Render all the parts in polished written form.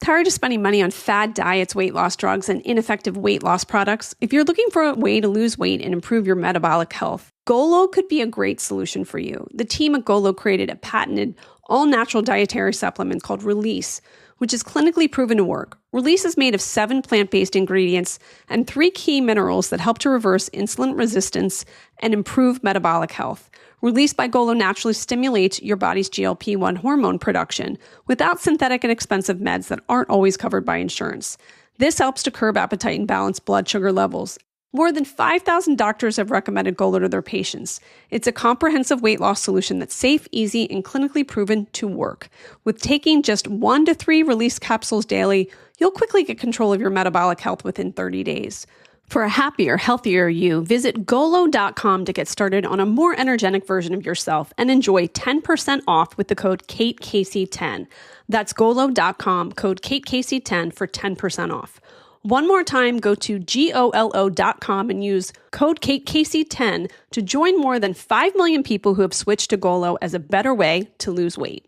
Tired of spending money on fad diets, weight loss drugs, and ineffective weight loss products? If you're looking for a way to lose weight and improve your metabolic health, Golo could be a great solution for you. The team at Golo created a patented all-natural dietary supplement called Release, which is clinically proven to work. Release is made of 7 plant-based ingredients and 3 key minerals that help to reverse insulin resistance and improve metabolic health. Release by Golo naturally stimulates your body's GLP-1 hormone production without synthetic and expensive meds that aren't always covered by insurance. This helps to curb appetite and balance blood sugar levels. More than 5,000 doctors have recommended Golo to their patients. It's a comprehensive weight loss solution that's safe, easy, and clinically proven to work. With taking just 1 to 3 Release capsules daily, you'll quickly get control of your metabolic health within 30 days. For a happier, healthier you, visit Golo.com to get started on a more energetic version of yourself and enjoy 10% off with the code KateCasey10. That's Golo.com, code KateCasey10 for 10% off. One more time, go to GOLO.com and use code KateCasey10 to join more than 5 million people who have switched to Golo as a better way to lose weight.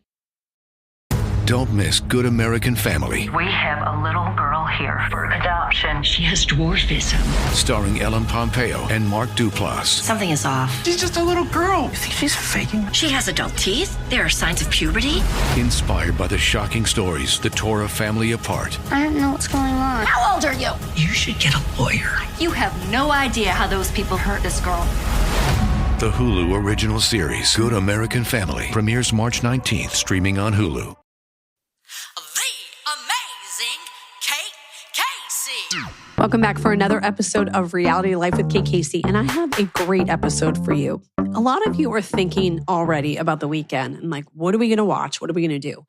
Don't miss Good American Family. We have a little girl here for adoption. She has dwarfism. Starring Ellen Pompeo and Mark Duplass. Something is off. She's just a little girl. You think she's faking? She has adult teeth. There are signs of puberty. Inspired by the shocking stories that tore a family apart. I don't know what's going on. How old are you? You should get a lawyer. You have no idea how those people hurt this girl. The Hulu original series, Good American Family, premieres March 19th, streaming on Hulu. Welcome back for another episode of Reality Life with Kate Casey, and I have a great episode for you. A lot of you are thinking already about the weekend and like, what are we going to watch? What are we going to do?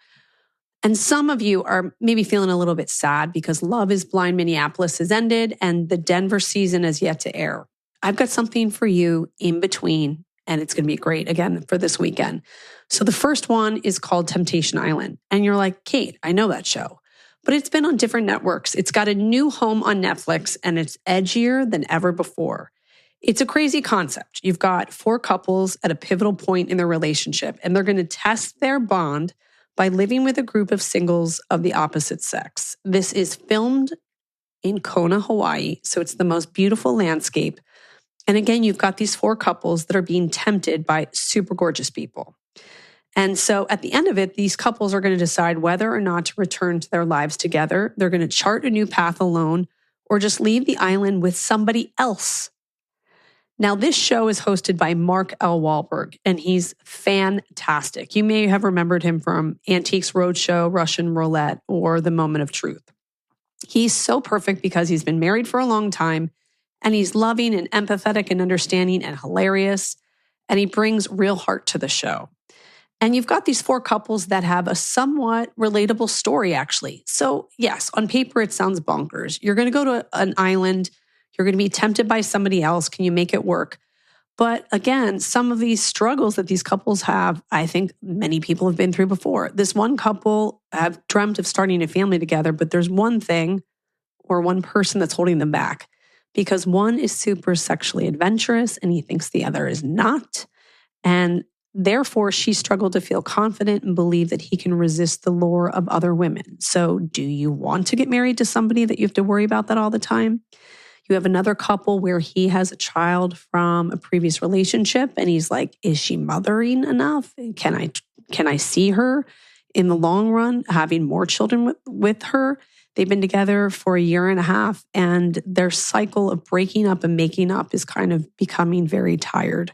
And some of you are maybe feeling a little bit sad because Love is Blind Minneapolis has ended and the Denver season is yet to air. I've got something for you in between, and it's going to be great again for this weekend. So the first one is called Temptation Island. And you're like, Kate, I know that show. But it's been on different networks. It's got a new home on Netflix, and it's edgier than ever before. It's a crazy concept. You've got 4 couples at a pivotal point in their relationship, and they're going to test their bond by living with a group of singles of the opposite sex. This is filmed in Kona, Hawaii, so it's the most beautiful landscape. And again, you've got these 4 couples that are being tempted by super gorgeous people. And so at the end of it, these couples are going to decide whether or not to return to their lives together. They're going to chart a new path alone or just leave the island with somebody else. Now, this show is hosted by Mark L. Wahlberg, and he's fantastic. You may have remembered him from Antiques Roadshow, Russian Roulette, or The Moment of Truth. He's so perfect because he's been married for a long time, and he's loving and empathetic and understanding and hilarious, and he brings real heart to the show. And you've got these 4 couples that have a somewhat relatable story, actually. So yes, on paper, it sounds bonkers. You're going to go to an island. You're going to be tempted by somebody else. Can you make it work? But again, some of these struggles that these couples have, I think many people have been through before. This one couple have dreamt of starting a family together, but there's one thing or one person that's holding them back because one is super sexually adventurous and he thinks the other is not. And therefore, she struggled to feel confident and believe that he can resist the lure of other women. So do you want to get married to somebody that you have to worry about that all the time? You have another couple where he has a child from a previous relationship and he's like, is she mothering enough? Can I see her in the long run having more children with her? They've been together for 1.5 years and their cycle of breaking up and making up is kind of becoming very tired.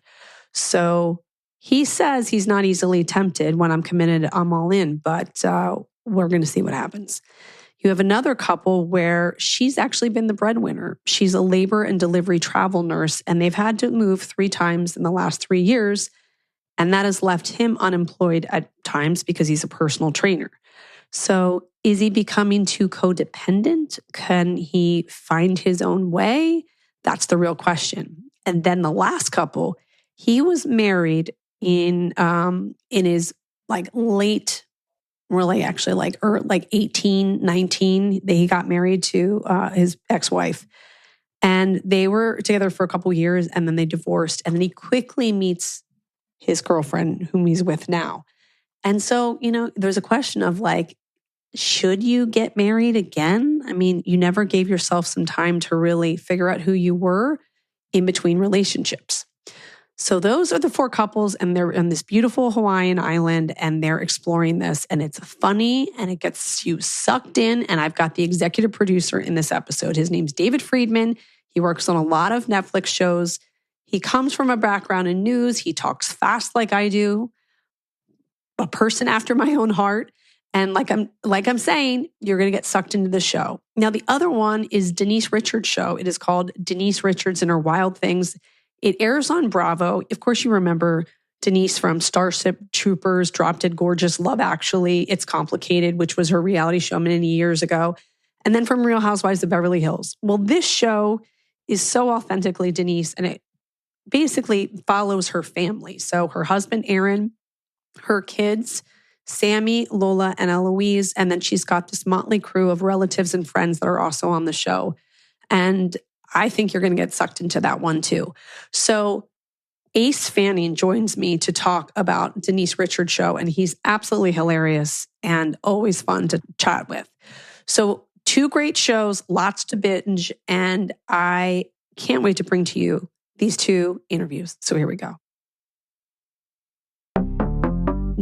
So he says he's not easily tempted. When I'm committed, I'm all in, but we're going to see what happens. You have another couple where she's actually been the breadwinner. She's a labor and delivery travel nurse, and they've had to move 3 times in the last 3 years, and that has left him unemployed at times because he's a personal trainer. So is he becoming too codependent? Can he find his own way? That's the real question. And then the last couple, he was married in his late, really actually like 18, 19, he got married to his ex-wife. And they were together for a couple years and then they divorced. And then he quickly meets his girlfriend whom he's with now. And so, there's a question of should you get married again? I mean, you never gave yourself some time to really figure out who you were in between relationships. So those are the 4 couples, and they're on this beautiful Hawaiian island, and they're exploring this, and it's funny, and it gets you sucked in. And I've got the executive producer in this episode. His name's David Friedman. He works on a lot of Netflix shows. He comes from a background in news. He talks fast like I do, a person after my own heart. And like I'm saying, you're going to get sucked into the show. Now, the other one is Denise Richards' show. It is called Denise Richards and Her Wild Things. It airs on Bravo. Of course, you remember Denise from Starship Troopers, Drop Dead Gorgeous, Love Actually, It's Complicated, which was her reality show many years ago. And then from Real Housewives of Beverly Hills. Well, this show is so authentically Denise, and it basically follows her family. So her husband, Aaron, her kids, Sammy, Lola, and Eloise. And then she's got this motley crew of relatives and friends that are also on the show. And I think you're going to get sucked into that one too. So Ace Fanning joins me to talk about Denise Richards' show, and he's absolutely hilarious and always fun to chat with. So 2 great shows, lots to binge, and I can't wait to bring to you these 2 interviews. So here we go.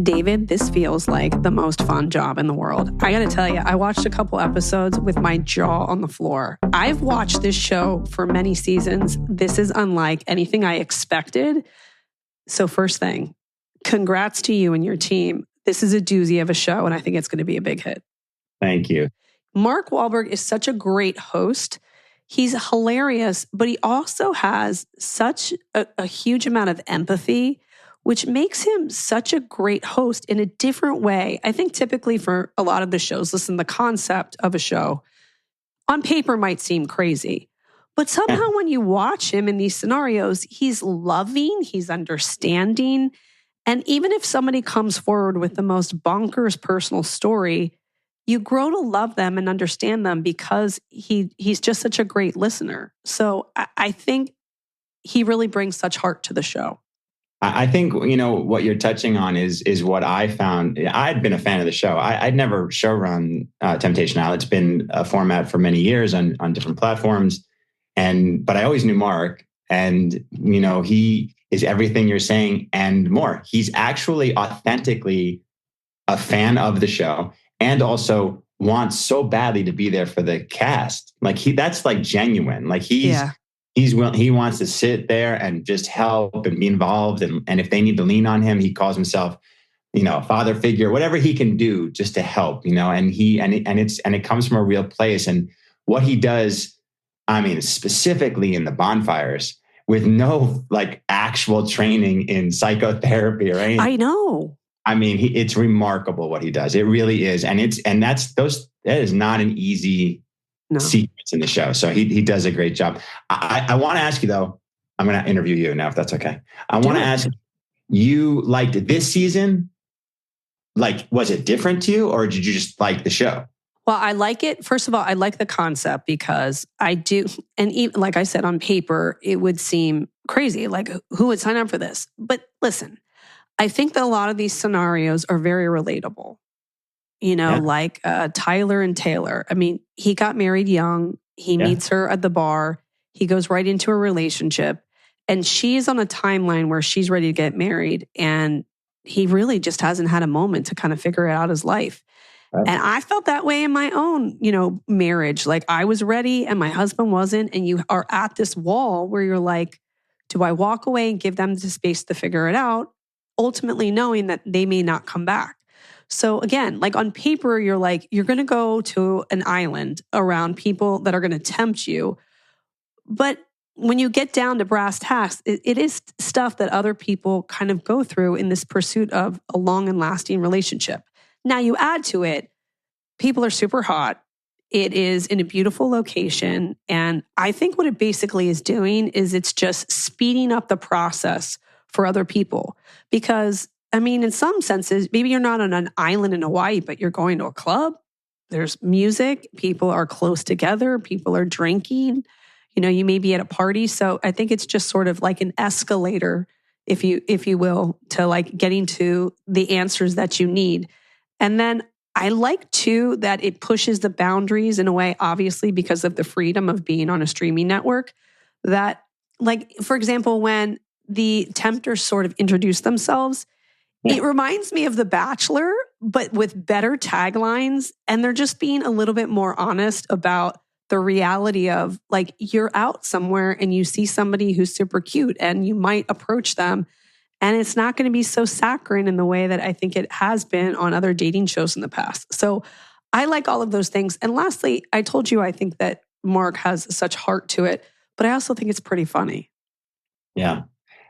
David, this feels like the most fun job in the world. I got to tell you, I watched a couple episodes with my jaw on the floor. I've watched this show for many seasons. This is unlike anything I expected. So first thing, congrats to you and your team. This is a doozy of a show, and I think it's going to be a big hit. Thank you. Mark Wahlberg is such a great host. He's hilarious, but he also has such a huge amount of empathy, which makes him such a great host in a different way. I think typically for a lot of the shows, listen, the concept of a show on paper might seem crazy, but somehow when you watch him in these scenarios, he's loving, he's understanding. And even if somebody comes forward with the most bonkers personal story, you grow to love them and understand them because he's just such a great listener. So I think he really brings such heart to the show. I think, what you're touching on is what I found. I'd been a fan of the show. I'd never showrun Temptation Island. It's been a format for many years on different platforms. But I always knew Mark, and, he is everything you're saying and more. He's actually authentically a fan of the show and also wants so badly to be there for the cast. That's like genuine. Like he wants to sit there and just help and be involved. And if they need to lean on him, he calls himself, a father figure, whatever he can do just to help, and it comes from a real place. And what he does, specifically in the bonfires with no actual training in psychotherapy or anything. I know. It's remarkable what he does. It really is. That is not an easy sequence in the show. So he does a great job. I want to ask you though, I'm going to interview you now, if that's okay. I want to ask you, liked this season? Was it different to you, or did you just like the show? Well, I like it. First of all, I like the concept because I do. And even, like I said, on paper, it would seem crazy. Like, who would sign up for this? But listen, I think that a lot of these scenarios are very relatable. Like Tyler and Taylor. He got married young. He meets her at the bar. He goes right into a relationship. And she's on a timeline where she's ready to get married. And he really just hasn't had a moment to kind of figure out his life. And I felt that way in my own, marriage. Like I was ready and my husband wasn't. And you are at this wall where you're like, do I walk away and give them the space to figure it out? Ultimately knowing that they may not come back. So again, like on paper, you're like, you're going to go to an island around people that are going to tempt you. But when you get down to brass tacks, it is stuff that other people kind of go through in this pursuit of a long and lasting relationship. Now you add to it, people are super hot. It is in a beautiful location. And I think what it basically is doing is it's just speeding up the process for other people. Because, in some senses, maybe you're not on an island in Hawaii, but you're going to a club. There's music. People are close together. People are drinking. You may be at a party. So I think it's just sort of like an escalator, if you will, to like getting to the answers that you need. And then I like too that it pushes the boundaries in a way, obviously, because of the freedom of being on a streaming network. That, like, for example, when the tempters sort of introduce themselves, it reminds me of The Bachelor, but with better taglines. And they're just being a little bit more honest about the reality of, like, you're out somewhere and you see somebody who's super cute and you might approach them. And it's not going to be so saccharine in the way that I think it has been on other dating shows in the past. So I like all of those things. And lastly, I told you I think that Mark has such heart to it, but I also think it's pretty funny. Yeah.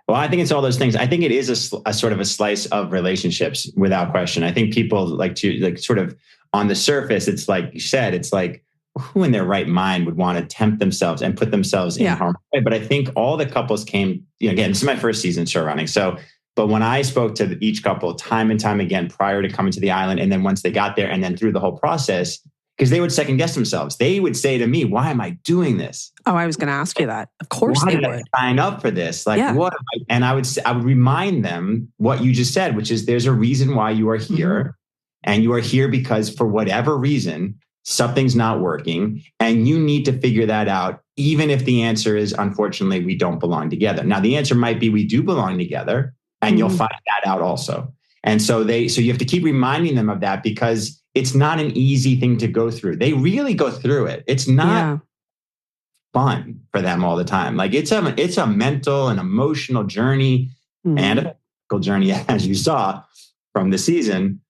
Well, I think it's all those things. I think it is a sort of a slice of relationships without question. I think people like to, like, sort of on the surface, it's like you said, it's like, who in their right mind would want to tempt themselves and put themselves in harm's way? But I think all the couples came, again, this is my first season show running. So, but when I spoke to each couple time and time again, prior to coming to the island, and then once they got there and then through the whole process, because they would second guess themselves. They would say to me, why am I doing this? Oh, I was going to ask you that. Of course why they did would. I sign up for this? Like, what? And I would remind them what you just said, which is there's a reason why you are here. And you are here because for whatever reason, something's not working, and you need to figure that out, even if the answer is, unfortunately, we don't belong together. Now, the answer might be we do belong together, and you'll find that out also. And so you have to keep reminding them of that, because it's not an easy thing to go through. They really go through it. It's not fun for them all the time. Like, it's a mental and emotional journey and a physical journey, as you saw from the season.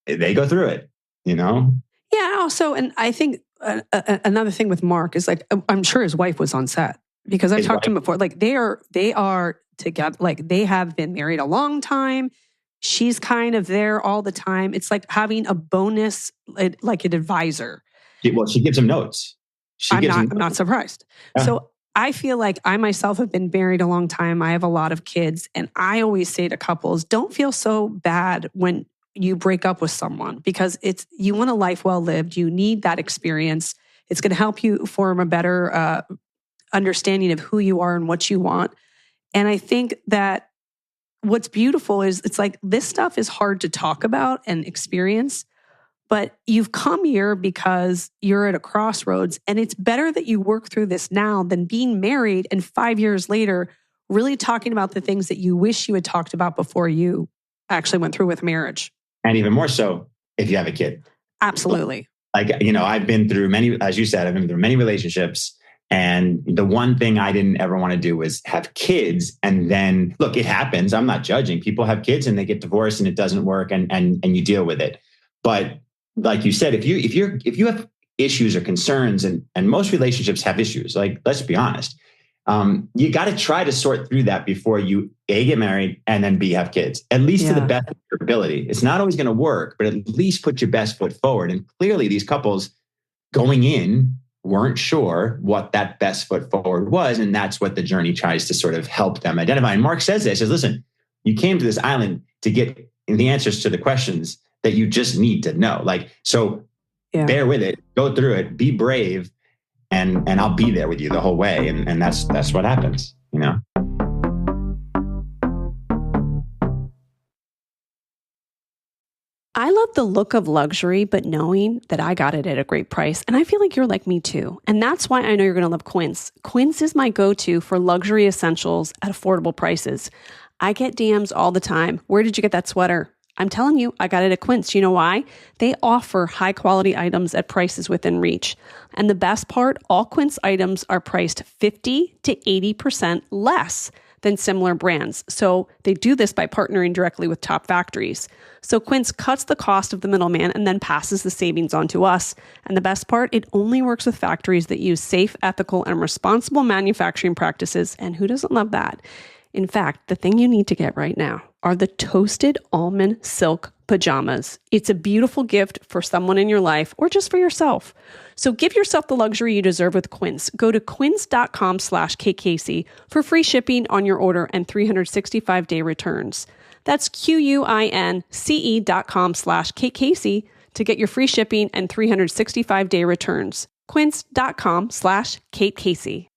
They go through it, Yeah, also, and I think another thing with Mark is, like, I'm sure his wife was on set, because I've talked to him before. Like, they are together. Like, they have been married a long time. She's kind of there all the time. It's like having a bonus, like an advisor. Well, she gives him notes. I'm not surprised. So I feel like I myself have been married a long time. I have a lot of kids, and I always say to couples, don't feel so bad when you break up with someone, because you want a life well lived. You need that experience. It's going to help you form a better understanding of who you are and what you want. And I think that what's beautiful is it's like this stuff is hard to talk about and experience, but you've come here because you're at a crossroads, and it's better that you work through this now than being married and 5 years later really talking about the things that you wish you had talked about before you actually went through with marriage. And even more so if you have a kid. Absolutely. Like, I've been through many, as you said, I've been through many relationships. And the one thing I didn't ever want to do was have kids. And then, look, it happens. I'm not judging. People have kids and they get divorced and it doesn't work, and you deal with it. But like you said, if you have issues or concerns, and most relationships have issues, like, let's be honest, you got to try to sort through that before you A, get married, and then B, have kids, at least to the best of your ability. It's not always going to work, but at least put your best foot forward. And clearly these couples going in weren't sure what that best foot forward was. And that's what the journey tries to sort of help them identify. And Mark says this, says, listen, you came to this island to get the answers to the questions that you just need to know. Like, so bear with it, go through it, be brave, and I'll be there with you the whole way. And that's what happens, I love the look of luxury, but knowing that I got it at a great price. And I feel like you're like me too. And that's why I know you're going to love Quince. Quince is my go-to for luxury essentials at affordable prices. I get DMs all the time. Where did you get that sweater? I'm telling you, I got it at Quince. You know why? They offer high quality items at prices within reach. And the best part, all Quince items are priced 50 to 80% less than similar brands. So they do this by partnering directly with top factories. So Quince cuts the cost of the middleman and then passes the savings on to us. And the best part, it only works with factories that use safe, ethical, and responsible manufacturing practices. And who doesn't love that? In fact, the thing you need to get right now are the toasted almond silk pajamas. It's a beautiful gift for someone in your life or just for yourself. So give yourself the luxury you deserve with Quince. Go to quince.com/KKC for free shipping on your order and 365-day returns. That's QUINCE.com/KKC to get your free shipping and 365-day returns. Quince.com/KateCasey.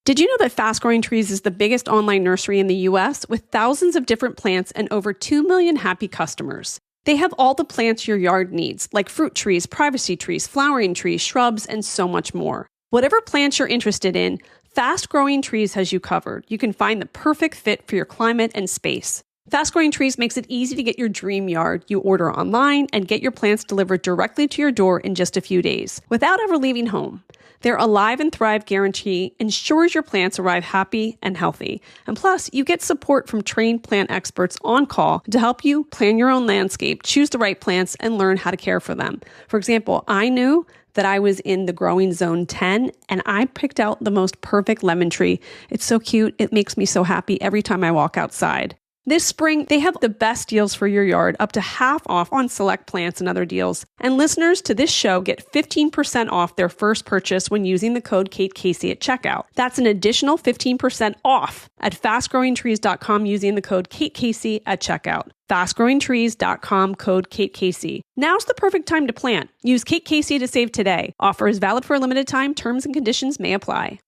Did you know that Fast Growing Trees is the biggest online nursery in the U.S. with thousands of different plants and over 2 million happy customers? They have all the plants your yard needs, like fruit trees, privacy trees, flowering trees, shrubs, and so much more. Whatever plants you're interested in, Fast Growing Trees has you covered. You can find the perfect fit for your climate and space. Fast Growing Trees makes it easy to get your dream yard. You order online and get your plants delivered directly to your door in just a few days, without ever leaving home. Their Alive and Thrive guarantee ensures your plants arrive happy and healthy. And plus, you get support from trained plant experts on call to help you plan your own landscape, choose the right plants, and learn how to care for them. For example, I knew that I was in the growing zone 10 and I picked out the most perfect lemon tree. It's so cute. It makes me so happy every time I walk outside. This spring, they have the best deals for your yard, up to half off on select plants and other deals. And listeners to this show get 15% off their first purchase when using the code Kate Casey at checkout. That's an additional 15% off at fastgrowingtrees.com using the code Kate Casey at checkout. Fastgrowingtrees.com, code Kate Casey. Now's the perfect time to plant. Use Kate Casey to save today. Offer is valid for a limited time. Terms and conditions may apply.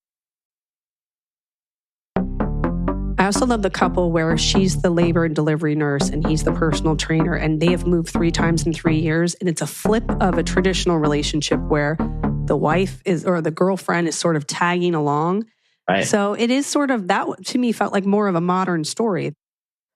I also love the couple where she's the labor and delivery nurse and he's the personal trainer, and they have moved 3 times in 3 years. And it's a flip of a traditional relationship where the wife is, or the girlfriend is sort of tagging along. Right. So it is sort of, that to me felt like more of a modern story.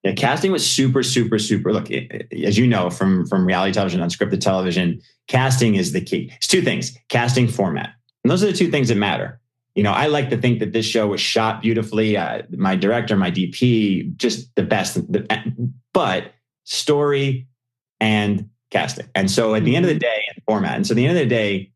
Yeah, casting was super, super, super. Look, as you know, from reality television, unscripted television, casting is the key. It's 2 things: casting, format. And those are the 2 things that matter. You know, I like to think that this show was shot beautifully. My director, my DP, just the best. But story and casting. And so at the end of the day, and format. And so at the end of the day,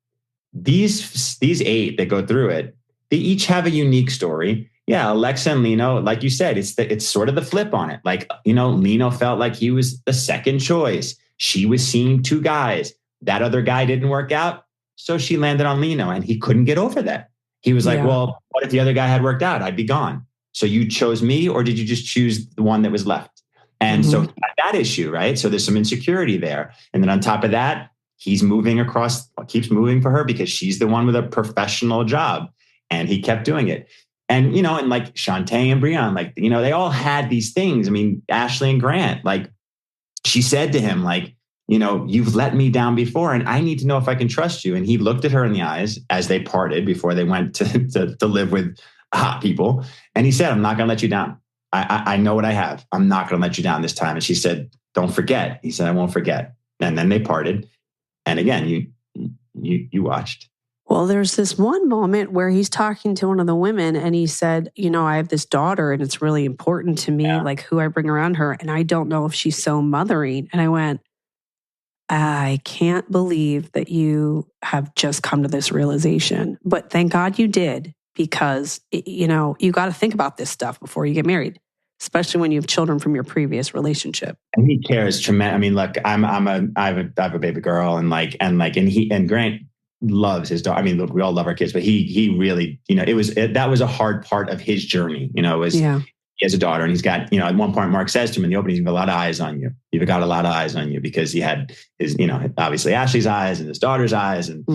these 8 that go through it, they each have a unique story. Yeah, Alexa and Lino, like you said, it's sort of the flip on it. Like, you know, Lino felt like he was the second choice. She was seeing 2 guys. That other guy didn't work out. So she landed on Lino and he couldn't get over that. He was like, well, what if the other guy had worked out? I'd be gone. So you chose me, or did you just choose the one that was left? And so he had that issue, right? So there's some insecurity there. And then on top of that, he's moving across, keeps moving for her because she's the one with a professional job. And he kept doing it. And, you know, and like Shantae and Breon, like, you know, they all had these things. I mean, Ashley and Grant, like she said to him, like, you know, you've let me down before and I need to know if I can trust you. And he looked at her in the eyes as they parted before they went to live with hot people. And he said, I'm not going to let you down. I know what I have. I'm not going to let you down this time. And she said, don't forget. He said, I won't forget. And then they parted. And again, you watched. Well, there's this one moment where he's talking to one of the women and he said, you know, I have this daughter and it's really important to me, like who I bring around her. And I don't know if she's so mothering. And I went, I can't believe that you have just come to this realization, but thank God you did, because, you know, you got to think about this stuff before you get married, especially when you have children from your previous relationship. And he cares tremendously. I mean, look, I have a baby girl and Grant loves his daughter. I mean, look, we all love our kids, but he really, you know, that was a hard part of his journey. You know, it was, he has a daughter and he's got, you know, at one point Mark says to him in the opening, you've got a lot of eyes on you. You've got a lot of eyes on you, because he had his, you know, obviously Ashley's eyes and his daughter's eyes and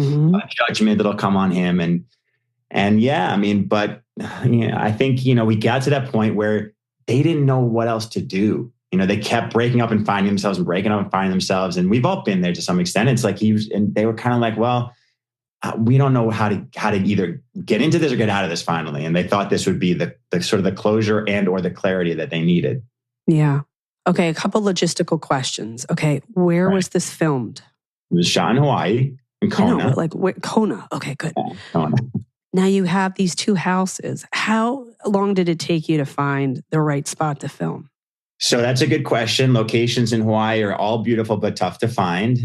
judgment that'll come on him. And yeah, I mean, but you know, I think, you know, we got to that point where they didn't know what else to do. You know, they kept breaking up and finding themselves and breaking up and finding themselves. And we've all been there to some extent. It's like and they were kind of like, well, we don't know how to either get into this or get out of this finally. And they thought this would be the sort of the closure and or the clarity that they needed. Yeah. Okay. A couple logistical questions. Okay. Where was this filmed? It was shot in Hawaii, in Kona. Kona. Okay, good. Yeah, Kona. Now you have these 2 houses. How long did it take you to find the right spot to film? So that's a good question. Locations in Hawaii are all beautiful, but tough to find.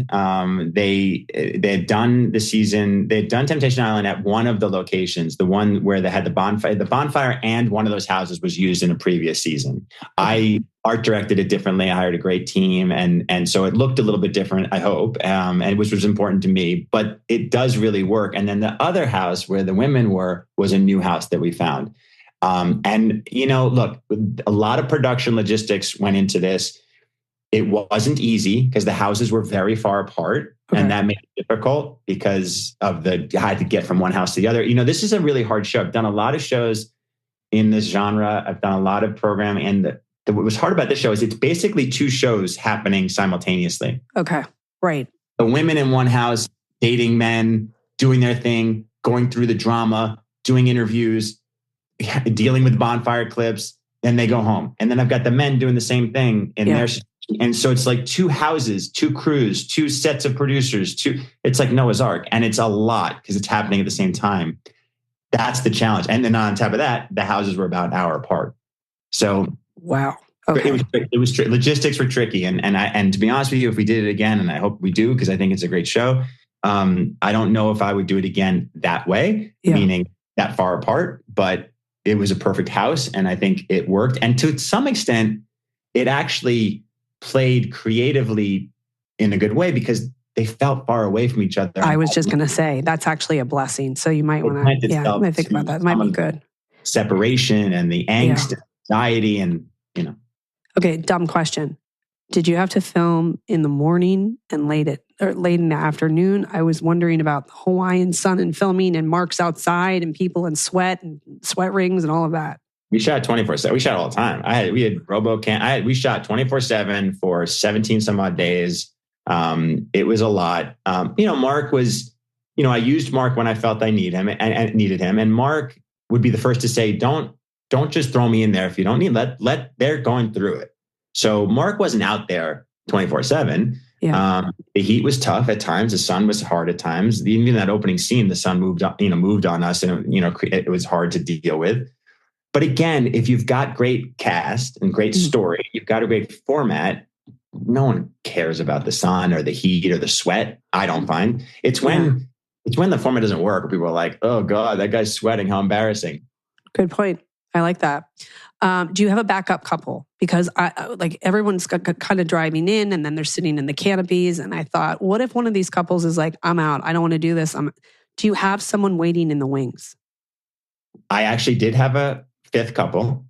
They had done the season. They had done Temptation Island at one of the locations, the one where they had the bonfire. The bonfire and one of those houses was used in a previous season. I art directed it differently. I hired a great team, and so it looked a little bit different, I hope, and which was important to me. But it does really work. And then the other house where the women were was a new house that we found. And, you know, look, a lot of production logistics went into this. It wasn't easy because the houses were very far apart, and that made it difficult because of I had to get from one house to the other. You know, this is a really hard show. I've done a lot of shows in this genre. I've done a lot of programming, and what was hard about this show is it's basically two shows happening simultaneously. Okay. Right. The women in one house, dating men, doing their thing, going through the drama, doing interviews, dealing with bonfire clips. Then they go home. And then I've got the men doing the same thing in their. And so it's like two houses, two crews, two sets of producers, it's like Noah's Ark. And it's a lot because it's happening at the same time. That's the challenge. And then on top of that, the houses were about an hour apart. So wow. Okay. It was logistics were tricky. And to be honest with you, if we did it again, and I hope we do, because I think it's a great show. I don't know if I would do it again that way, meaning that far apart, but it was a perfect house. And I think it worked. And to some extent, it actually played creatively in a good way because they felt far away from each other. I was just going to say that's actually a blessing. So you might want to, might think about that. It might be good. Separation and the angst and anxiety and, Okay, dumb question. Did you have to film in the morning and late in the afternoon? I was wondering about the Hawaiian sun and filming and Mark's outside and people in sweat and sweat rings and all of that. We shot 24/7. We shot all the time. We had RoboCam. We shot 24/7 for 17 some odd days. It was a lot. Mark was, I used Mark when I felt I needed him and needed him. And Mark would be the first to say, don't just throw me in there if you don't need, they're going through it. So Mark wasn't out there 24/7. The heat was tough at times. The sun was hard at times. Even that opening scene, the sun moved on us and, it was hard to deal with. But again, if you've got great cast and great story, you've got a great format, no one cares about the sun or the heat or the sweat. I don't find it's when the format doesn't work. People are like, "Oh God, that guy's sweating. How embarrassing." Good point. I like that. Do you have a backup couple? Because everyone's kind of driving in and then they're sitting in the canopies. And I thought, what if one of these couples is like, "I'm out. I don't want to do this." Do you have someone waiting in the wings? I actually did have a fifth couple.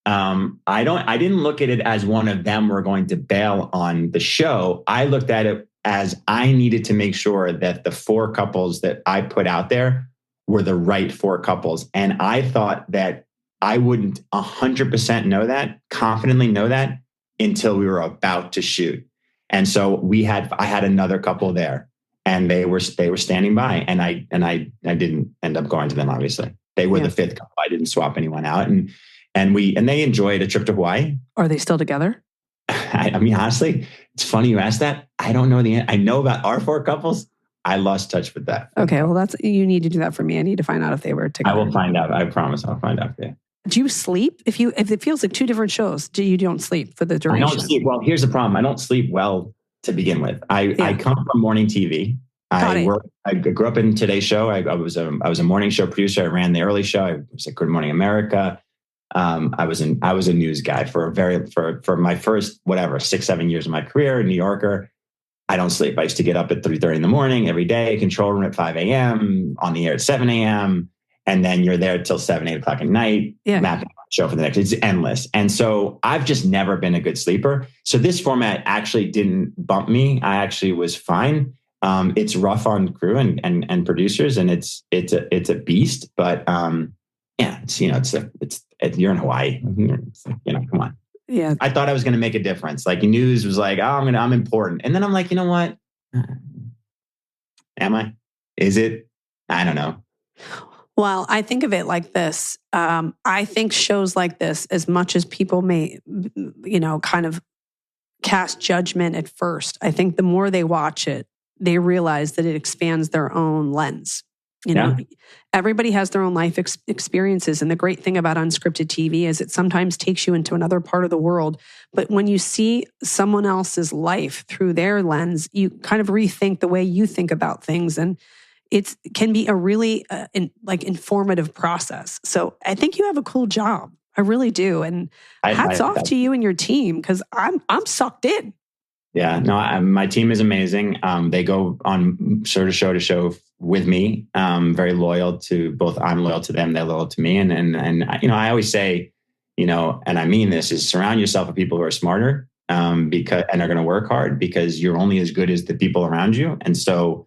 I didn't look at it as one of them were going to bail on the show. I looked at it as I needed to make sure that the four couples that I put out there were the right four couples. And I thought that I wouldn't 100% confidently know that until we were about to shoot. And so I had another couple there and they were standing by and I didn't end up going to them, obviously. They were the fifth couple. I didn't swap anyone out. And they enjoyed a trip to Hawaii. Are they still together? I mean, honestly, it's funny you asked that. I don't know I know about our four couples. I lost touch with that. Okay. Well, you need to do that for me. I need to find out if they were together. I will find out. I promise I'll find out for you. Do you sleep? If it feels like two different shows, you don't sleep for the duration? I don't sleep. Well, here's the problem. I don't sleep well to begin with. I come from morning TV. I grew up in Today's Show. I was a morning show producer. I ran the early show. I was at Good Morning America. I was a news guy for my first 6-7 years of my career. New Yorker. I don't sleep. I used to get up at 3:30 in the morning every day. Control room at 5 a.m. On the air at 7 a.m. And then you're there till 7, 8 o'clock at night. Mapping the show for the next. It's endless. And so I've just never been a good sleeper. So this format actually didn't bump me. I actually was fine. It's rough on crew and producers, and it's a beast. But you're in Hawaii. Come on. Yeah. I thought I was going to make a difference. Like news was like, I'm important, and then I'm like, you know what? Am I? Is it? I don't know. Well, I think of it like this. I think shows like this, as much as people may, kind of cast judgment at first, I think the more they watch it, they realize that it expands their own lens. Everybody has their own life experiences. And the great thing about unscripted TV is it sometimes takes you into another part of the world. But when you see someone else's life through their lens, you kind of rethink the way you think about things. And it can be a really informative process. So I think you have a cool job. I really do. And hats off to you and your team, because I'm sucked in. Yeah, no, my team is amazing. They go on show to show with me. Very loyal to both. I'm loyal to them. They're loyal to me. And I always say, and I mean this, is surround yourself with people who are smarter, and are going to work hard, because you're only as good as the people around you. And so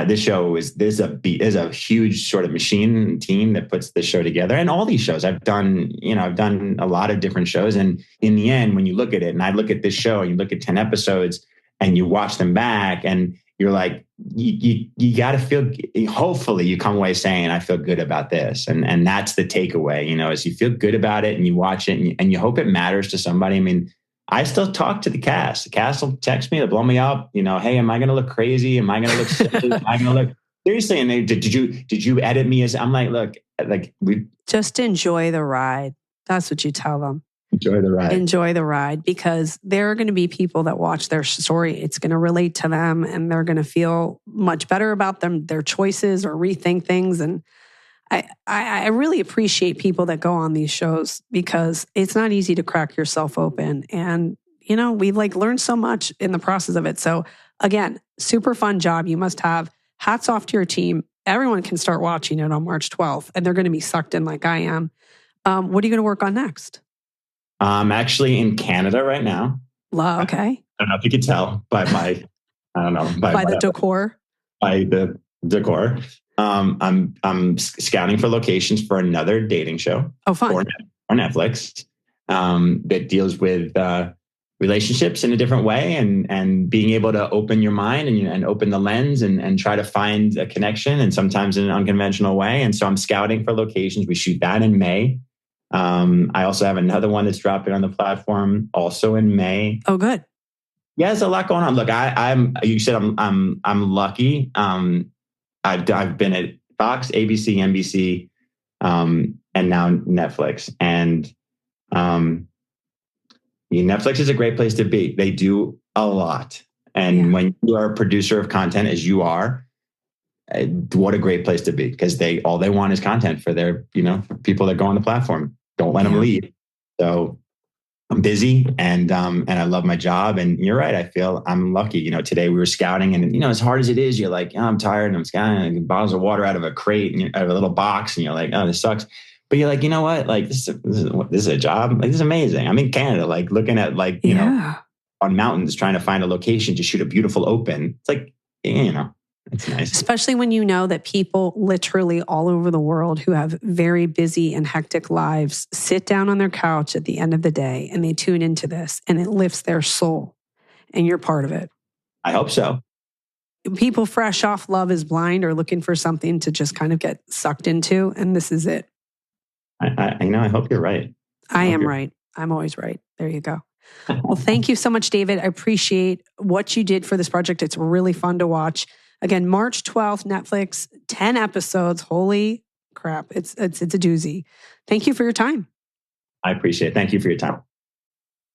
this show there's a huge sort of machine team that puts the show together. And all these shows I've done a lot of different shows. And in the end, when you look at it, and I look at this show and you look at 10 episodes and you watch them back and you're like, you got to feel, hopefully you come away saying, I feel good about this. And that's the takeaway, is you feel good about it and you watch it and you hope it matters to somebody. I mean, I still talk to the cast. The cast will text me, they'll blow me up. Hey, am I going to look crazy? Am I going to look silly? Am I going to look seriously? And they, did you edit me? I'm like, look, we just enjoy the ride. That's what you tell them. Enjoy the ride. Enjoy the ride, because there are going to be people that watch their story. It's going to relate to them and they're going to feel much better about their choices or rethink things. And I really appreciate people that go on these shows, because it's not easy to crack yourself open. And, we learned so much in the process of it. So again, super fun job. You must have hats off to your team. Everyone can start watching it on March 12th and they're going to be sucked in like I am. What are you going to work on next? I'm actually in Canada right now. Okay. I don't know if you could tell by my, by the decor. By the decor. I'm scouting for locations for another dating show. Oh, fun. For Netflix that deals with relationships in a different way and being able to open your mind and open the lens and try to find a connection, and sometimes in an unconventional way. And so I'm scouting for locations. We shoot that in May. I also have another one that's dropping on the platform also in May. Oh, good. Yeah, there's a lot going on. Look, you said I'm lucky. I've been at Fox, ABC, NBC, and now Netflix. And Netflix is a great place to be. They do a lot. And when you are a producer of content, as you are, what a great place to be, because all they want is content for their, for people that go on the platform. Don't let them leave. So I'm busy and I love my job. And you're right. I feel I'm lucky. Today we were scouting and, as hard as it is, you're like, I'm tired and I'm scouting bottles of water out of a crate and out of a little box. And you're like, oh, this sucks. But you're like, you know what? Like, this is a job. Like, this is amazing. I'm in Canada, like looking at on mountains, trying to find a location to shoot a beautiful open. It's like, it's nice. Especially when you know that people literally all over the world who have very busy and hectic lives sit down on their couch at the end of the day and they tune into this and it lifts their soul, and you're part of it. I hope so. People fresh off Love is Blind are looking for something to just kind of get sucked into, and this is it. I hope you're right. I am right. I'm always right. There you go. Well, thank you so much, David. I appreciate what you did for this project. It's really fun to watch. Again, March 12th, Netflix, 10 episodes. Holy crap. It's a doozy. Thank you for your time. I appreciate it. Thank you for your time.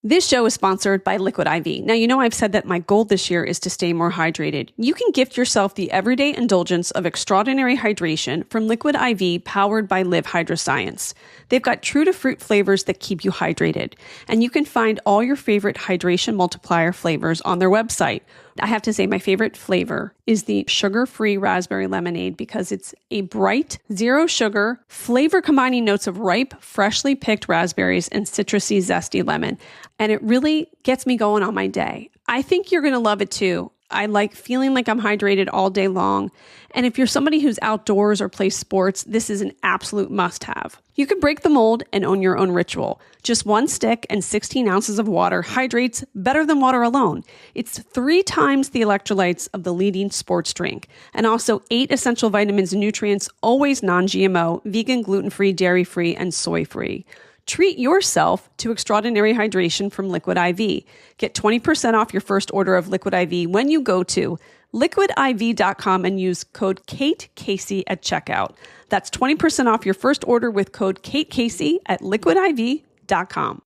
This show is sponsored by Liquid IV. Now, I've said that my goal this year is to stay more hydrated. You can gift yourself the everyday indulgence of extraordinary hydration from Liquid IV, powered by Live Hydroscience. They've got true to fruit flavors that keep you hydrated. And you can find all your favorite hydration multiplier flavors on their website. I have to say my favorite flavor is the sugar-free raspberry lemonade, because it's a bright, zero sugar flavor combining notes of ripe, freshly picked raspberries and citrusy, zesty lemon. And it really gets me going on my day. I think you're going to love it too. I like feeling like I'm hydrated all day long. And if you're somebody who's outdoors or plays sports, this is an absolute must-have. You can break the mold and own your own ritual. Just 1 stick and 16 ounces of water hydrates better than water alone. It's 3 times the electrolytes of the leading sports drink. And also 8 essential vitamins and nutrients, always non-GMO, vegan, gluten-free, dairy-free, and soy-free. Treat yourself to extraordinary hydration from Liquid IV. Get 20% off your first order of Liquid IV when you go to liquidiv.com and use code KateCasey at checkout. That's 20% off your first order with code KateCasey at liquidiv.com.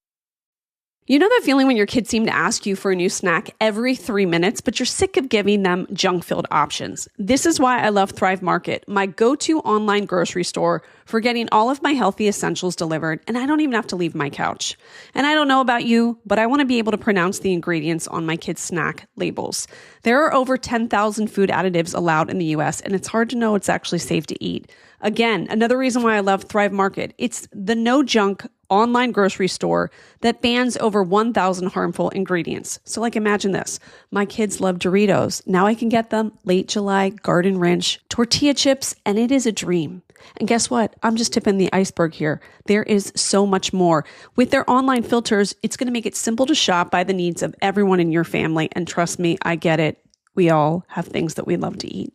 You know that feeling when your kids seem to ask you for a new snack every 3 minutes, but you're sick of giving them junk-filled options? This is why I love Thrive Market, my go-to online grocery store for getting all of my healthy essentials delivered, and I don't even have to leave my couch. And I don't know about you, but I want to be able to pronounce the ingredients on my kids' snack labels. There are over 10,000 food additives allowed in the US, and it's hard to know what's actually safe to eat. Again, another reason why I love Thrive Market. It's the no junk online grocery store that bans over 1,000 harmful ingredients. So like imagine this. My kids love Doritos. Now I can get them late July garden ranch tortilla chips, and it is a dream. And guess what? I'm just tipping the iceberg here. There is so much more. With their online filters, it's going to make it simple to shop by the needs of everyone in your family. And trust me, I get it. We all have things that we love to eat.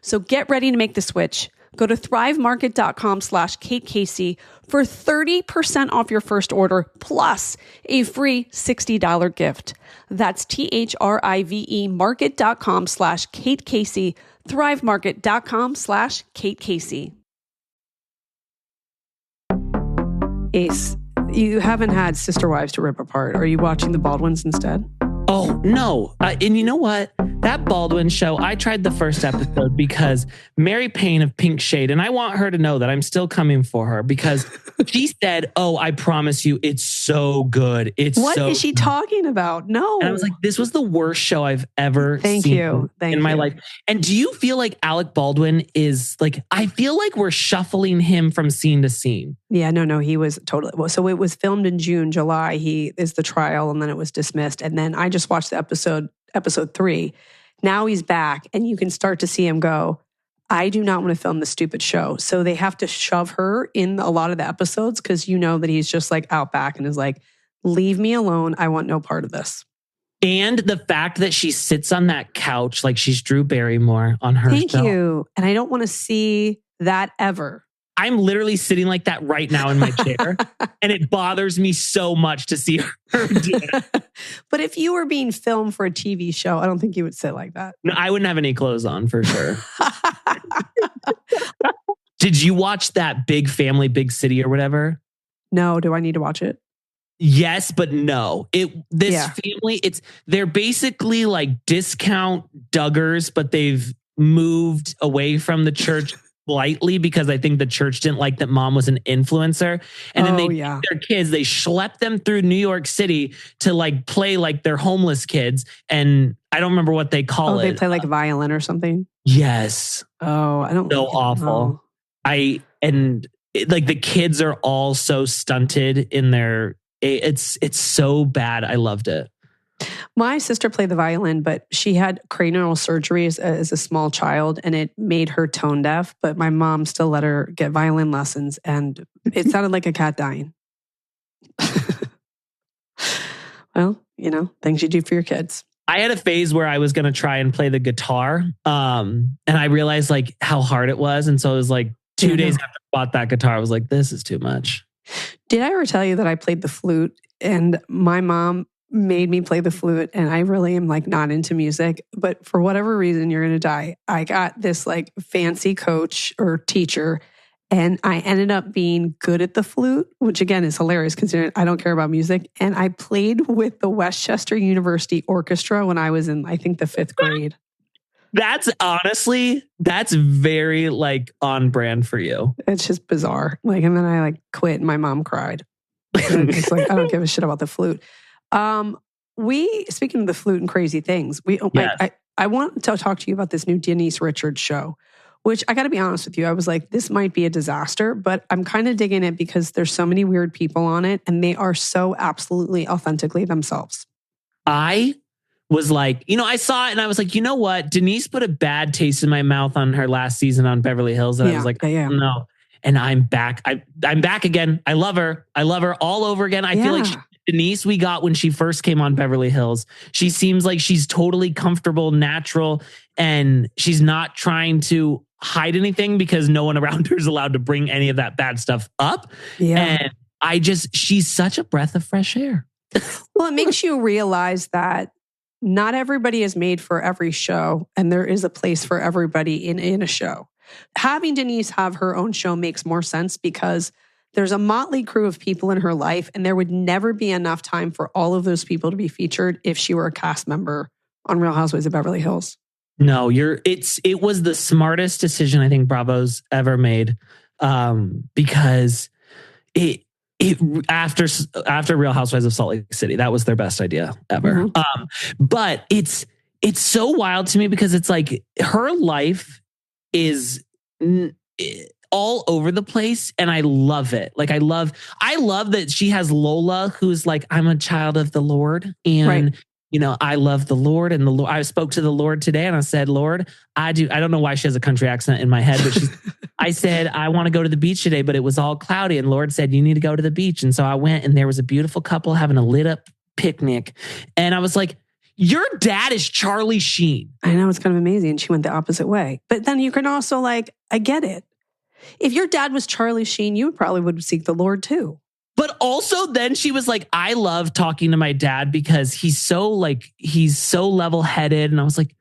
So get ready to make the switch. Go to thrivemarket.com/Kate Casey for 30% off your first order plus a free $60 gift. That's THRIVE market.com/Kate Casey, thrivemarket.com/Kate Casey. Ace, you haven't had Sister Wives to rip apart. Are you watching the Baldwins instead? Oh, no. And you know what? That Baldwin show, I tried the first episode because Mary Payne of Pink Shade, and I want her to know that I'm still coming for her because she said, oh, I promise you, it's so good. What is she talking about? No. And I was like, this was the worst show I've ever seen in my life. And do you feel like Alec Baldwin is like, I feel like we're shuffling him from scene to scene. Yeah, no, he was totally. So it was filmed in June, July. He is the trial, and then it was dismissed. And then I just watched the episode 3. Now he's back, and you can start to see him go, I do not want to film this stupid show. So they have to shove her in a lot of the episodes because you know that he's just like out back and is like, leave me alone. I want no part of this. And the fact that she sits on that couch like she's Drew Barrymore on her show. Thank you. And I don't want to see that ever. I'm literally sitting like that right now in my chair. And it bothers me so much to see her do it. But if you were being filmed for a TV show, I don't think you would sit like that. No, I wouldn't have any clothes on for sure. Did you watch that Big Family, Big City or whatever? No. Do I need to watch it? Yes, but no. Family, they're basically like discount Duggars, but they've moved away from the church slightly because I think the church didn't like that mom was an influencer. And then their kids, they schlepped them through New York City to like play like they're homeless kids. And I don't remember what they call it. They play like violin or something? Yes. Oh, I don't. So awful. Like the kids are all so stunted in their, it's so bad. I loved it. My sister played the violin, but she had cranial surgery as a small child, and it made her tone deaf. But my mom still let her get violin lessons, and it sounded like a cat dying. Well, things you do for your kids. I had a phase where I was going to try and play the guitar, and I realized like how hard it was. And so it was like 2 days after I bought that guitar, I was like, this is too much. Did I ever tell you that I played the flute, and my mom made me play the flute, and I really am like not into music, but for whatever reason, you're going to die. I got this like fancy coach or teacher, and I ended up being good at the flute, which again is hilarious considering I don't care about music. And I played with the Westchester University Orchestra when I was in, I think, the 5th grade. That's very like on brand for you. It's just bizarre. Like, and then I like quit and my mom cried. It's like, I don't give a shit about the flute. Speaking of the flute and crazy things, I want to talk to you about this new Denise Richards show, which I got to be honest with you. I was like, this might be a disaster, but I'm kind of digging it because there's so many weird people on it and they are so absolutely authentically themselves. I was like, I saw it and I was like, you know what? Denise put a bad taste in my mouth on her last season on Beverly Hills. And I was like, no. And I'm back. I'm back again. I love her. I love her all over again. I feel like Denise we got when she first came on Beverly Hills. She seems like she's totally comfortable, natural, and she's not trying to hide anything because no one around her is allowed to bring any of that bad stuff up. Yeah. And she's such a breath of fresh air. Well, it makes you realize that not everybody is made for every show, and there is a place for everybody in a show. Having Denise have her own show makes more sense because there's a motley crew of people in her life, and there would never be enough time for all of those people to be featured if she were a cast member on Real Housewives of Beverly Hills. No, it was the smartest decision I think Bravo's ever made, because after Real Housewives of Salt Lake City, that was their best idea ever. Mm-hmm. But it's so wild to me because it's like her life is all over the place and I love it. Like I love that she has Lola, who's like, I'm a child of the Lord. And you know, I love the Lord and the Lord. I spoke to the Lord today and I said, Lord, I don't know why she has a country accent in my head, but I said, I want to go to the beach today, but it was all cloudy. And Lord said, you need to go to the beach. And so I went and there was a beautiful couple having a lit up picnic. And I was like, your dad is Charlie Sheen. I know, it's kind of amazing. She went the opposite way. But then you can also like, I get it. If your dad was Charlie Sheen, you probably would seek the Lord too. But also then she was like, I love talking to my dad because he's so level-headed. And I was like,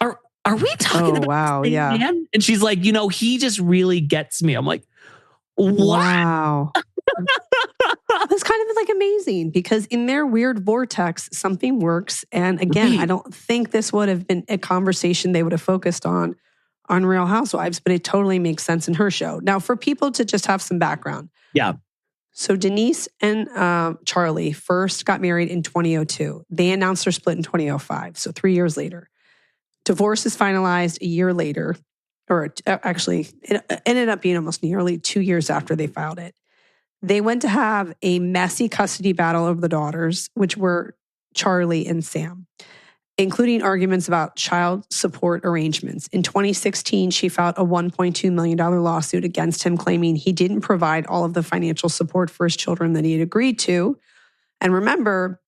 are we talking about the same man? And she's like, you know, he just really gets me. I'm like, what? Wow. That's kind of like amazing because in their weird vortex, something works. And again, I don't think this would have been a conversation they would have focused on Real Housewives, but it totally makes sense in her show. Now, for people to just have some background. Yeah. So Denise and Charlie first got married in 2002. They announced their split in 2005, so 3 years later. Divorce is finalized a year later, or actually, it ended up being almost nearly 2 years after they filed it. They went to have a messy custody battle over the daughters, which were Charlie and Sam, including arguments about child support arrangements. In 2016, she filed a $1.2 million lawsuit against him, claiming he didn't provide all of the financial support for his children that he had agreed to. And remember,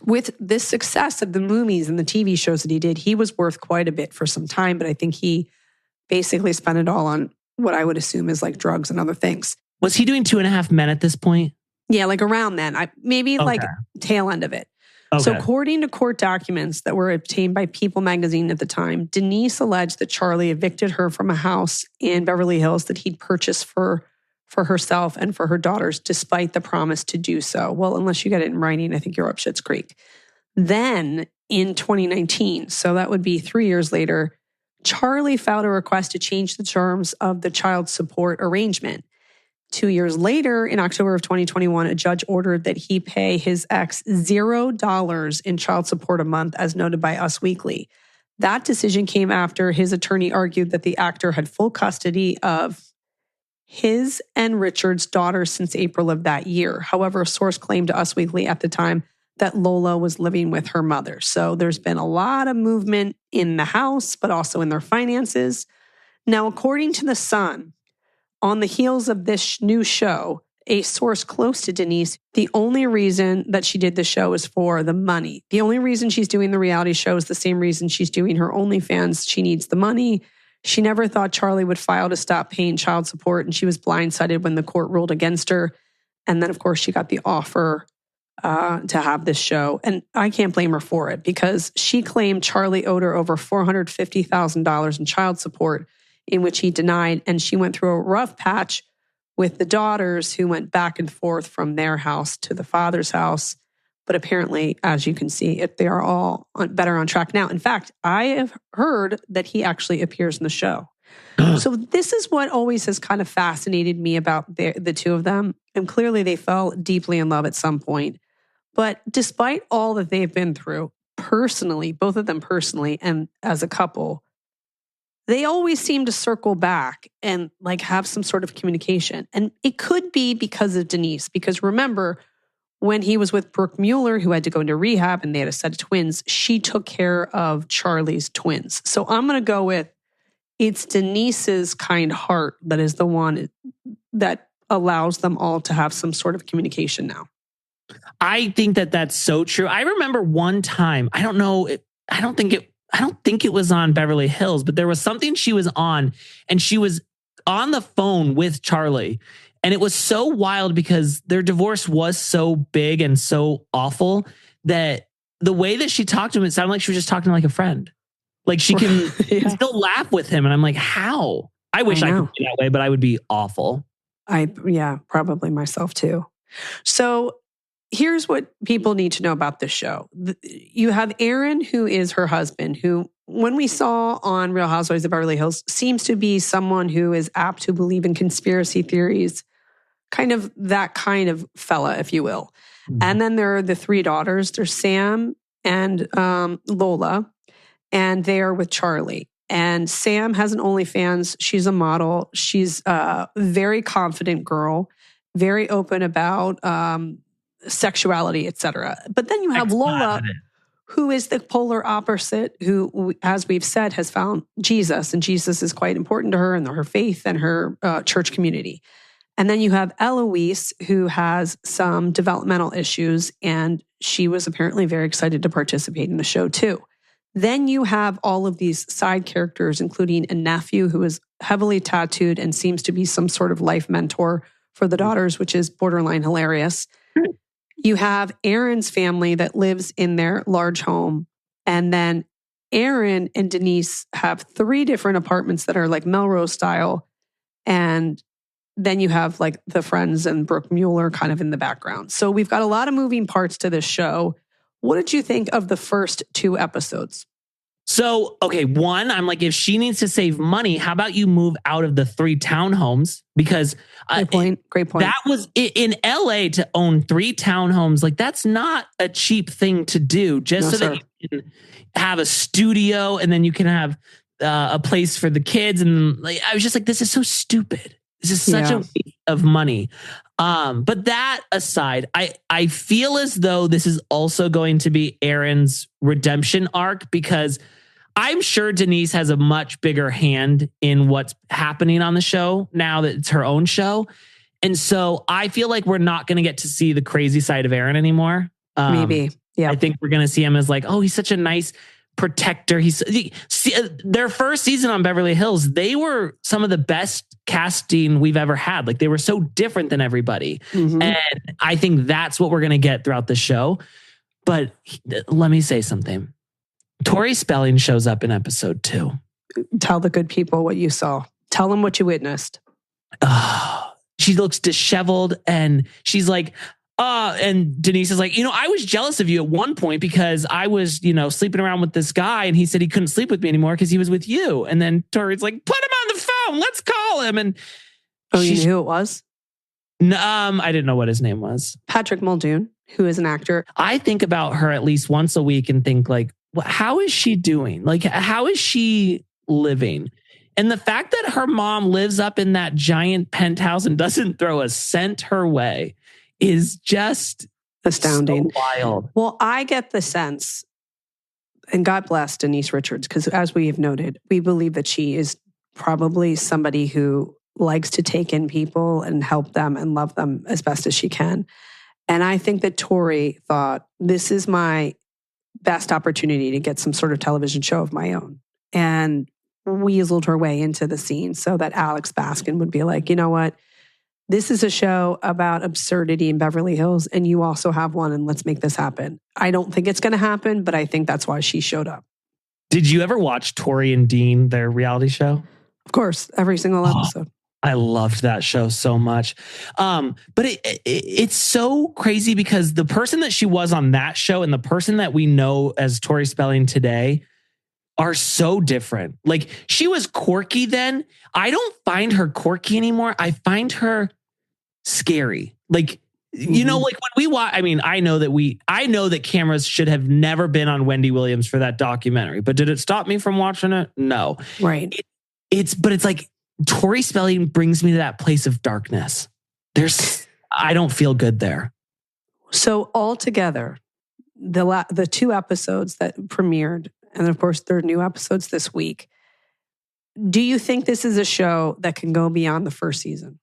with this success of the movies and the TV shows that he did, he was worth quite a bit for some time, but I think he basically spent it all on what I would assume is like drugs and other things. Was he doing 2.5 Men at this point? Yeah, like around then. Like tail end of it. Okay. So according to court documents that were obtained by People magazine at the time, Denise alleged that Charlie evicted her from a house in Beverly Hills that he'd purchased for herself and for her daughters, despite the promise to do so. Well, unless you get it in writing, I think you're up Schitt's Creek. Then in 2019, so that would be 3 years later, Charlie filed a request to change the terms of the child support arrangement. 2 years later, in October of 2021, a judge ordered that he pay his ex $0 in child support a month, as noted by Us Weekly. That decision came after his attorney argued that the actor had full custody of his and Richard's daughters since April of that year. However, a source claimed to Us Weekly at the time that Lola was living with her mother. So there's been a lot of movement in the house, but also in their finances. Now, according to The Sun, on the heels of this new show, a source close to Denise, the only reason that she did the show is for the money. The only reason she's doing the reality show is the same reason she's doing her OnlyFans. She needs the money. She never thought Charlie would file to stop paying child support, and she was blindsided when the court ruled against her. And then, of course, she got the offer to have this show. And I can't blame her for it because she claimed Charlie owed her over $450,000 in child support, in which he denied. And she went through a rough patch with the daughters who went back and forth from their house to the father's house. But apparently, as you can see, they are all better on track now. In fact, I have heard that he actually appears in the show. So this is what always has kind of fascinated me about the two of them. And clearly they fell deeply in love at some point. But despite all that they've been through personally, both of them personally and as a couple, they always seem to circle back and like have some sort of communication. And it could be because of Denise, because remember, when he was with Brooke Mueller, who had to go into rehab and they had a set of twins, she took care of Charlie's twins. So I'm going to go with it's Denise's kind heart that is the one that allows them all to have some sort of communication now. I think that that's so true. I remember one time, I don't think it was on Beverly Hills, but there was something she was on and she was on the phone with Charlie. And it was so wild because their divorce was so big and so awful that the way that she talked to him, it sounded like she was just talking like a friend. Like she can still laugh with him. And I'm like, how? I wish I could be that way, but I would be awful. Probably myself too. So here's what people need to know about this show. You have Aaron, who is her husband, who, when we saw on Real Housewives of Beverly Hills, seems to be someone who is apt to believe in conspiracy theories, kind of that kind of fella, if you will. Mm-hmm. And then there are the three daughters. There's Sam and Lola, and they are with Charlie. And Sam has an OnlyFans. She's a model. She's a very confident girl, very open about sexuality, etc. But then you have Lola, who is the polar opposite, who, as we've said, has found Jesus. And Jesus is quite important to her and her faith and her church community. And then you have Eloise, who has some developmental issues, and she was apparently very excited to participate in the show too. Then you have all of these side characters, including a nephew who is heavily tattooed and seems to be some sort of life mentor for the daughters, which is borderline hilarious. You have Aaron's family that lives in their large home. And then Aaron and Denise have 3 different apartments that are like Melrose style. And then you have like the friends and Brooke Mueller kind of in the background. So we've got a lot of moving parts to this show. What did you think of the first 2 episodes? So, okay, one, I'm like, if she needs to save money, how about you move out of the 3 townhomes? Because Great point. That was in LA to own 3 townhomes. Like, that's not a cheap thing to do, just that you can have a studio and then you can have a place for the kids. And like, I was just like, this is so stupid. This is such a waste of money. But that aside, I feel as though this is also going to be Aaron's redemption arc, because I'm sure Denise has a much bigger hand in what's happening on the show now that it's her own show. And so I feel like we're not going to get to see the crazy side of Aaron anymore. Maybe. Yeah. I think we're going to see him as like, oh, he's such a nice protector. Their first season on Beverly Hills, they were some of the best casting we've ever had. Like, they were so different than everybody. Mm-hmm. And I think that's what we're going to get throughout the show. But let me say something. Tori Spelling shows up in episode 2. Tell the good people what you saw. Tell them what you witnessed. She looks disheveled and she's like, and Denise is like, I was jealous of you at one point because I was, sleeping around with this guy and he said he couldn't sleep with me anymore because he was with you. And then Tori's like, put him on the phone. Let's call him. And you knew who it was? I didn't know what his name was. Patrick Muldoon, who is an actor. I think about her at least once a week and think like, how is she doing? Like, how is she living? And the fact that her mom lives up in that giant penthouse and doesn't throw a cent her way is just astounding. So wild. Well, I get the sense, and God bless Denise Richards, because as we have noted, we believe that she is probably somebody who likes to take in people and help them and love them as best as she can. And I think that Tori thought, this is my best opportunity to get some sort of television show of my own, and weaseled her way into the scene so that Alex Baskin would be like, you know what? This is a show about absurdity in Beverly Hills, and you also have one, and let's make this happen. I don't think it's going to happen, but I think that's why she showed up. Did you ever watch Tori and Dean, their reality show? Of course, every single episode. I loved that show so much. But it's so crazy because the person that she was on that show and the person that we know as Tori Spelling today are so different. Like, she was quirky then. I don't find her quirky anymore. I find her scary. Like, like when we watch, I know that cameras should have never been on Wendy Williams for that documentary, but did it stop me from watching it? No. Right. It's like Tori Spelling brings me to that place of darkness. I don't feel good there. So altogether, the 2 episodes that premiered, and of course there are new episodes this week, do you think this is a show that can go beyond the first season?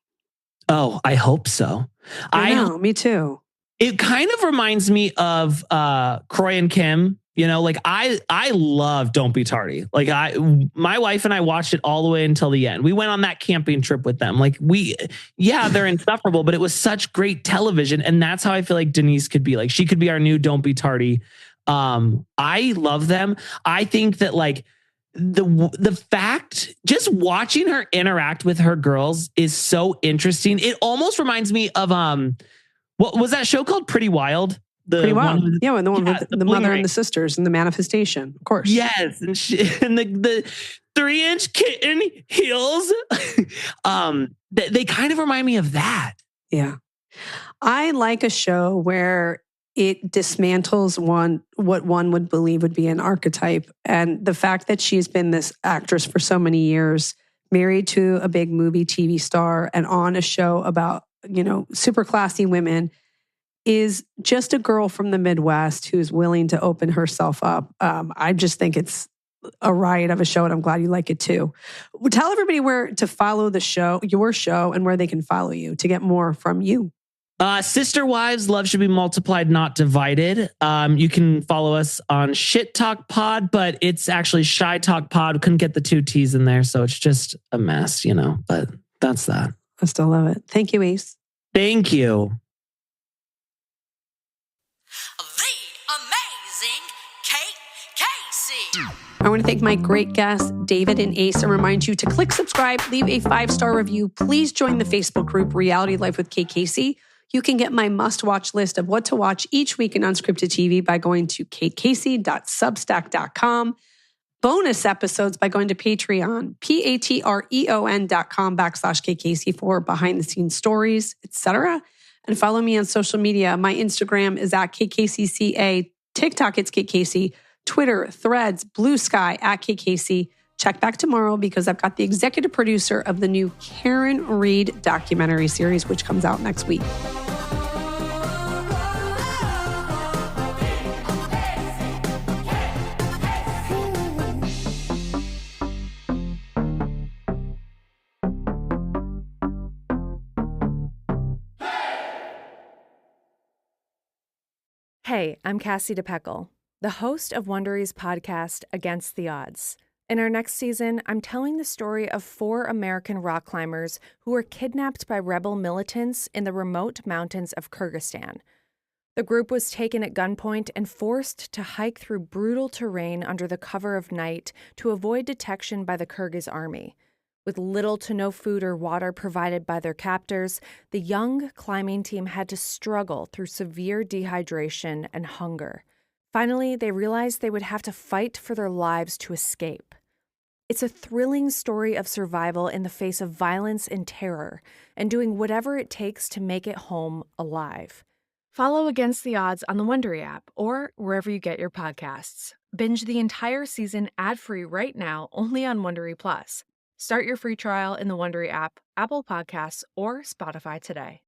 Oh, I hope so. I know, me too. It kind of reminds me of Croy and Kim. Like I love Don't Be Tardy. Like my wife and I watched it all the way until the end. We went on that camping trip with them. Like they're insufferable, but it was such great television. And that's how I feel like Denise could be. Like, she could be our new Don't Be Tardy. I love them. I think that like the fact, just watching her interact with her girls is so interesting. It almost reminds me of what was that show called? Pretty Wild. Pretty Wild. With the mother and the sisters and the manifestation, of course. Yes, and the 3-inch kitten heels. They kind of remind me of that. Yeah, I like a show where it dismantles what one would believe would be an archetype. And the fact that she's been this actress for so many years, married to a big movie TV star and on a show about, super classy women, is just a girl from the Midwest who's willing to open herself up. I just think it's a riot of a show, and I'm glad you like it too. Tell everybody where to follow the show, your show, and where they can follow you to get more from you. Sister Wives, Love Should Be Multiplied, Not Divided. You can follow us on Shit Talk Pod, but it's actually Shy Talk Pod. Couldn't get the 2 T's in there, so it's just a mess, but that's that. I still love it. Thank you, Ace. Thank you. The amazing Kate Casey. I want to thank my great guests, David and Ace, and remind you to click subscribe, leave a 5-star review. Please join the Facebook group, Reality Life with Kate Casey. You can get my must-watch list of what to watch each week in unscripted TV by going to katecasey.substack.com. Bonus episodes by going to Patreon, patreon.com/Kate Casey for behind-the-scenes stories, etc. And follow me on social media. My Instagram is at KatecaseyCA. TikTok, it's Kate Casey. Twitter, Threads, Blue Sky, at Kate Casey. Check back tomorrow because I've got the executive producer of the new Karen Reed documentary series, which comes out next week. Hey, I'm Cassie DePeckle, the host of Wondery's podcast, Against the Odds. In our next season, I'm telling the story of 4 American rock climbers who were kidnapped by rebel militants in the remote mountains of Kyrgyzstan. The group was taken at gunpoint and forced to hike through brutal terrain under the cover of night to avoid detection by the Kyrgyz army. With little to no food or water provided by their captors, the young climbing team had to struggle through severe dehydration and hunger. Finally, they realized they would have to fight for their lives to escape. It's a thrilling story of survival in the face of violence and terror, and doing whatever it takes to make it home alive. Follow Against the Odds on the Wondery app or wherever you get your podcasts. Binge the entire season ad-free right now, only on Wondery Plus. Start your free trial in the Wondery app, Apple Podcasts, or Spotify today.